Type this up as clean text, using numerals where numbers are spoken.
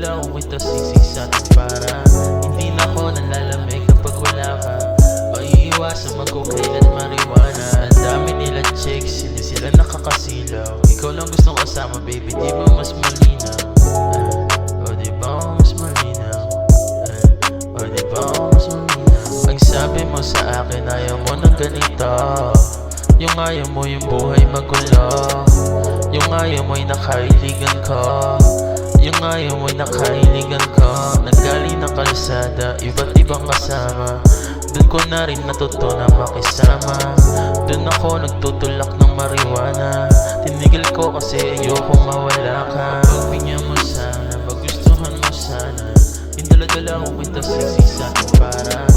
Dala-dala ko kita sisisan para hindi na ako nalalamig kapag wala ka. O iiwasan magkukailan marijuana. Ang dami nila chicks, hindi sila nakakasilaw. Ikaw lang gustong kasama baby, di ba mas malinaw? O di ba mas malinaw? O di ba mas malinaw? Pag sabi mo sa akin ayaw mo ng ganito, yung ayaw mo yung buhay magulo, yung ayaw mo'y nakailigan ko, yung ayaw mo'y nakailigan ko. Nagaling ng kalsada, iba't ibang kasama. Doon ko na rin natutunan makisama. Doon ako nagtutulak ng marijuana. Tinigil ko kasi ayoko mawala ka. Pagbigyan mo sana, magustuhan mo sana. Yung dala-dala ko kita sisisan para